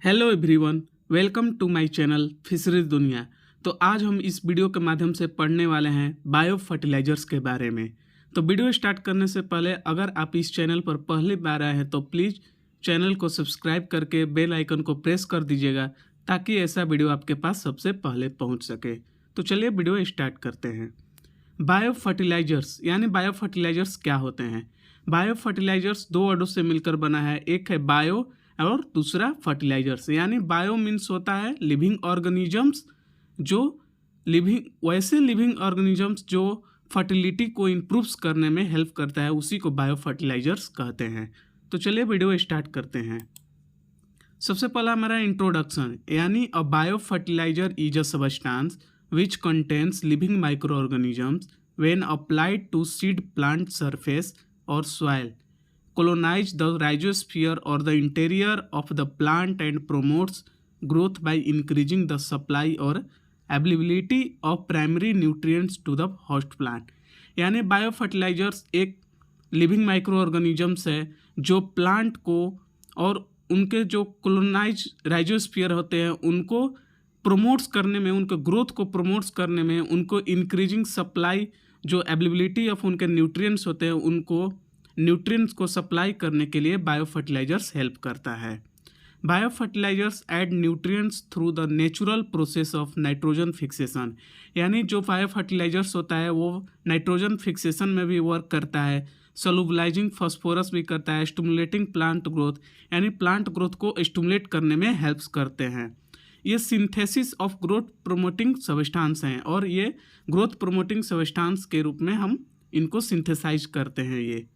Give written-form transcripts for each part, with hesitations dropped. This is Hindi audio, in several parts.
Hello everyone, welcome to my channel fisheries दुनिया। तो आज हम इस वीडियो के माध्यम से पढ़ने वाले हैं बायो फर्टिलाइजर्स के बारे में। तो वीडियो स्टार्ट करने से पहले अगर आप इस चैनल पर पहली बार आए हैं तो प्लीज़ चैनल को सब्सक्राइब करके बेल आइकन को प्रेस कर दीजिएगा ताकि ऐसा वीडियो आपके पास सबसे पहले पहुंच सके। तो चलिए वीडियो स्टार्ट करते हैं। बायो फर्टिलाइजर्स यानी बायो फर्टिलाइजर्स क्या होते हैं। बायो फर्टिलाइजर्स दो वर्डों से मिलकर बना है, एक है बायो और दूसरा फर्टिलाइजर्स। यानी बायो मीन्स होता है लिविंग ऑर्गेनिजम्स, जो वैसे लिविंग ऑर्गेनिजम्स जो फर्टिलिटी को इम्प्रूव करने में हेल्प करता है, उसी को बायो फर्टिलाइजर्स कहते हैं। तो चलिए वीडियो स्टार्ट करते हैं। सबसे पहला हमारा इंट्रोडक्शन, यानी a bio fertiliser is a substance which contains living microorganisms when applied to seed plant surface or soil, colonize the rhizosphere or the interior of the plant and promotes growth by increasing the supply or availability of primary nutrients to the host plant। यानी बायो फर्टिलाइजर्स एक लिविंग माइक्रो ऑर्गेनिजम्स है जो प्लांट को और उनके जो कोलोनाइज राइजोस्फीयर होते हैं उनको प्रोमोट्स करने में, उनके ग्रोथ को प्रोमोट्स करने में, उनको इंक्रीजिंग सप्लाई, जो अवेलेबिलिटी ऑफ उनके न्यूट्रिएंट्स होते हैं उनको न्यूट्रिएंट्स को सप्लाई करने के लिए बायो फर्टिलाइजर्स हेल्प करता है। Bio fertilisers add nutrients through the natural process of nitrogen fixation. यानी जो बायो फर्टिलाइजर्स होता है वो नाइट्रोजन फिक्सेशन में भी वर्क करता है, सॉल्युबलाइजिंग फास्फोरस भी करता है, स्टिमुलेटिंग प्लांट ग्रोथ, यानी प्लांट ग्रोथ को स्टिमुलेट करने में हेल्प करते हैं। ये synthesis of growth promoting substance हैं और ये ग्रोथ प्रोमोटिंग सब्सटेंस के रूप में हम इनको सिंथेसाइज करते हैं। ये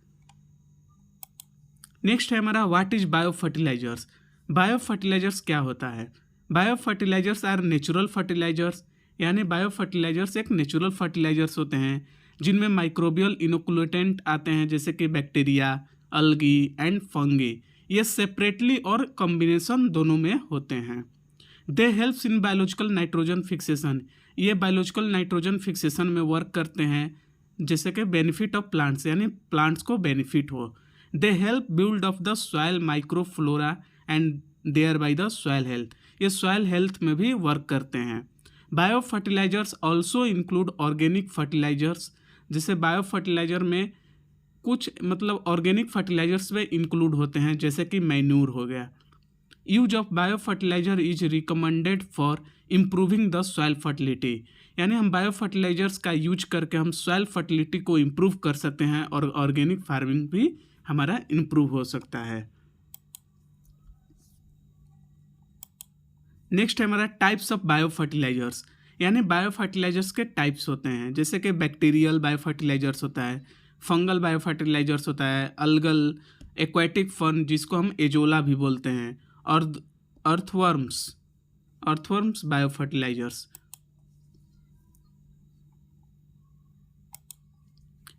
नेक्स्ट है हमारा what is bio fertilisers. Bio fertilisers क्या होता है। Bio fertilisers are natural fertilisers. यानी बायो फर्टिलाइजर्स एक नेचुरल फर्टिलाइजर्स होते हैं जिनमें माइक्रोबियल इनोकुलेटेंट आते हैं जैसे कि बैक्टीरिया, अलगी एंड फंगी। ये सेपरेटली और कॉम्बिनेशन दोनों में होते हैं। They helps in biological nitrogen fixation. ये बायोलॉजिकल नाइट्रोजन फिक्सेशन में वर्क करते हैं जैसे कि बेनिफिट ऑफ प्लांट्स, यानी प्लांट्स को बेनिफिट हो। They help build of the soil microflora and thereby the soil health. ये सॉइल हेल्थ में भी वर्क करते हैं। Bio fertilisers also include organic fertilisers. जैसे बायो फर्टिलाइजर में कुछ ऑर्गेनिक फर्टिलाइजर्स में इंक्लूड होते हैं जैसे कि मैन्यूर हो गया। Use of bio fertiliser is recommended for improving the soil fertility. यानी हम बायो फर्टिलाइजर्स का यूज करके हम सॉइल फर्टिलिटी को इम्प्रूव कर सकते हैं और ऑर्गेनिक फार्मिंग भी हमारा इम्प्रूव हो सकता है। नेक्स्ट है हमारा टाइप्स ऑफ बायो फर्टिलाइजर्स। यानी बायो फर्टिलाइजर्स के टाइप्स होते हैं जैसे कि बैक्टीरियल बायो फर्टिलाइजर्स होता है, फंगल बायो फर्टिलाइजर्स होता है, अलगल, एक्वाटिक फन जिसको हम एजोला भी बोलते हैं, और अर्थवर्म्स बायो फर्टिलाइजर्स।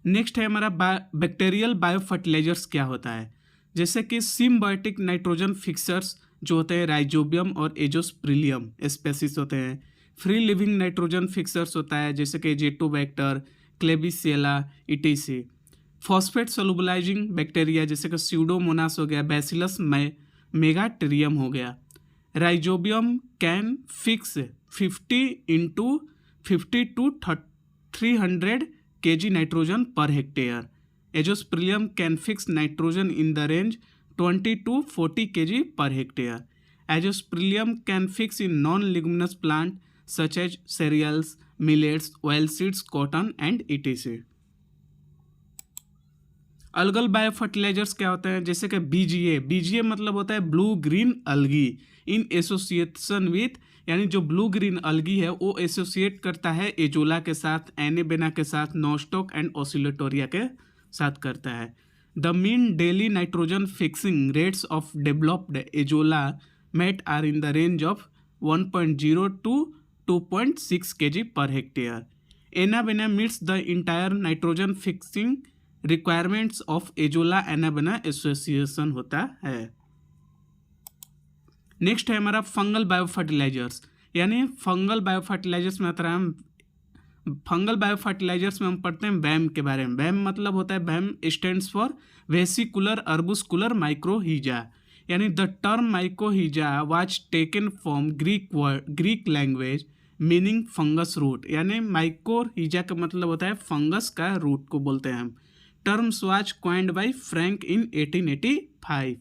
नेक्स्ट है हमारा बैक्टीरियल बायो फर्टिलाइजर्स क्या होता है। जैसे कि सिम्बायोटिक नाइट्रोजन फिक्सर्स जो होते हैं राइजोबियम और एजोस्प्रिलियम स्पेसीज होते हैं। फ्री लिविंग नाइट्रोजन फिक्सर्स होता है जैसे कि Azotobacter, Klebsiella etc. Phosphate solubilizing bacteria जैसे कि स्यूडोमोनास हो गया, बैसिलस मेगाटेरियम हो गया। Rhizobium can fix 50 to 300 kg nitrogen per hectare. Azospirillum can fix nitrogen in the range 20 to 40 kg per hectare. Azospirillum can fix in non leguminous plant such as cereals, millets, oil seeds, cotton and etc। Algal bio fertilisers क्या होते हैं जैसे कि बीजीए मतलब होता है blue green अलगी in association with. यानी जो ब्लू ग्रीन अलगी है वो एसोसिएट करता है एजोला के साथ, एनेबेना के साथ, नोस्टॉक एंड ओसिलेटोरिया के साथ करता है। The mean daily nitrogen fixing rates of developed Azolla mat are in the range of 1.0 to 2.6 kg per hectare. Anabaena meets the entire nitrogen fixing requirements of Azolla Anabaena association होता है। नेक्स्ट है हमारा फंगल बायो फर्टिलाइजर्स। यानी फंगल बायो फर्टिलाइजर्स में आता है फंगल बायो फर्टिलाइजर्स में हम पढ़ते हैं वैम के बारे में। वैम मतलब होता है, VAM stands for vesicular arbuscular mycorrhiza. यानी the term mycorrhiza was taken from Greek language meaning fungus root, यानी माइकोहिजा का मतलब होता है फंगस का रूट को बोलते हैं हम। Terms was coined by Frank in 1885।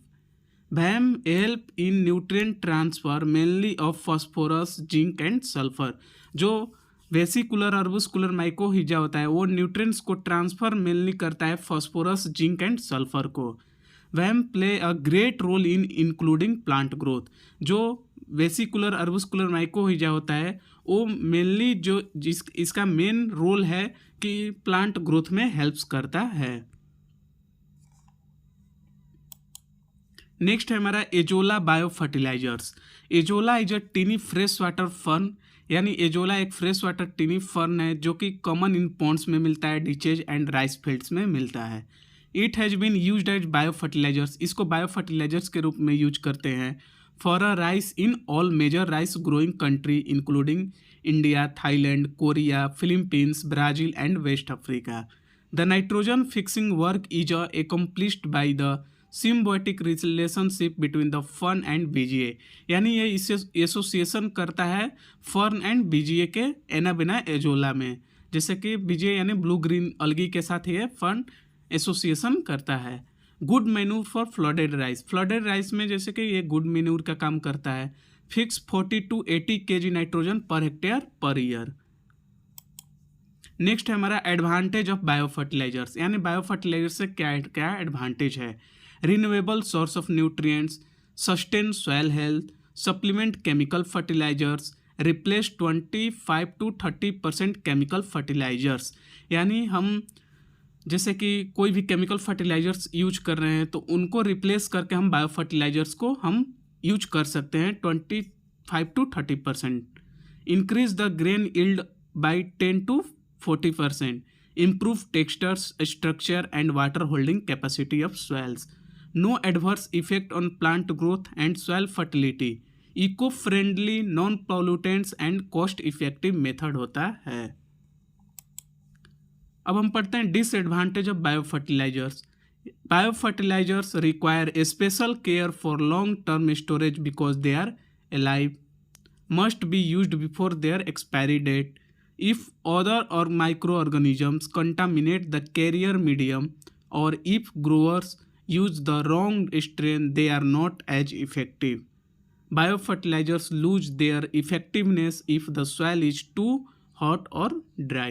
VAM help in nutrient transfer mainly of phosphorus, zinc and sulphur. जो वेसिकुलर अर्बुस्कुलर माइकोहिजा होता है वो न्यूट्रिएंट्स को ट्रांसफर मेनली करता है फॉस्फोरस, जिंक एंड सल्फर को। VAM play a great role in including plant growth. जो वेसिकुलर अर्बुस्कुलर माइकोहिजा होता है वो मेनली इसका मेन रोल है कि प्लांट ग्रोथ में हेल्प्स करता है। नेक्स्ट है हमारा Azolla bio fertilisers. Azolla is a tiny fresh water fern, यानी एजोला एक फ्रेश वाटर टीनी फर्न है जो कि कॉमन इन पॉन्ड्स में मिलता है, डिचेज एंड राइस फील्ड्स में मिलता है। It has been used as bio fertilisers, इसको बायो फर्टिलाइजर्स के रूप में यूज करते हैं for a rice in all major rice growing country including India, Thailand, Korea, Philippines, Brazil and West Africa. The nitrogen fixing work is accomplished by the symbiotic relationship between the fern and BGA, यानी ये इसे एसोसिएशन करता है फर्न एंड बीजीए के एनाबेना एजोला में। जैसे कि बीजीए यानी ब्लू ग्रीन अलगी के साथ ये फर्न एसोसिएशन करता है। Good manure for flooded rice, flooded rice में जैसे कि ये गुड मैन्यूर का काम करता है। Fix 40 to 80 kg nitrogen per hectare per year. Next है हमारा एडवांटेज ऑफ बायो फर्टिलाइजर्स, यानी बायो फर्टिलाइजर से क्या क्या एडवांटेज है। Renewable source of nutrients, sustain soil health, supplement chemical fertilisers, replace 25 to 30% chemical fertilisers, यानी हम जैसे कि कोई भी केमिकल फर्टिलाइजर्स यूज कर रहे हैं तो उनको रिप्लेस करके हम बायो फर्टिलाइजर्स को हम यूज कर सकते हैं 25 to 30%। Increase the grain yield by 10 to 40%, improve textures, structure and water holding capacity of soils, no adverse effect on plant growth and soil fertility, eco-friendly, non-pollutants and cost effective method होता है। अब हम पढ़ते हैं disadvantage of bio fertilisers. Bio fertilisers require special care for long term storage because they are alive, must be used before their expiry date. If other or microorganisms contaminate the carrier medium, or if growers use the wrong strain, they are not as effective. Biofertilizers lose their effectiveness if the soil is too hot or dry.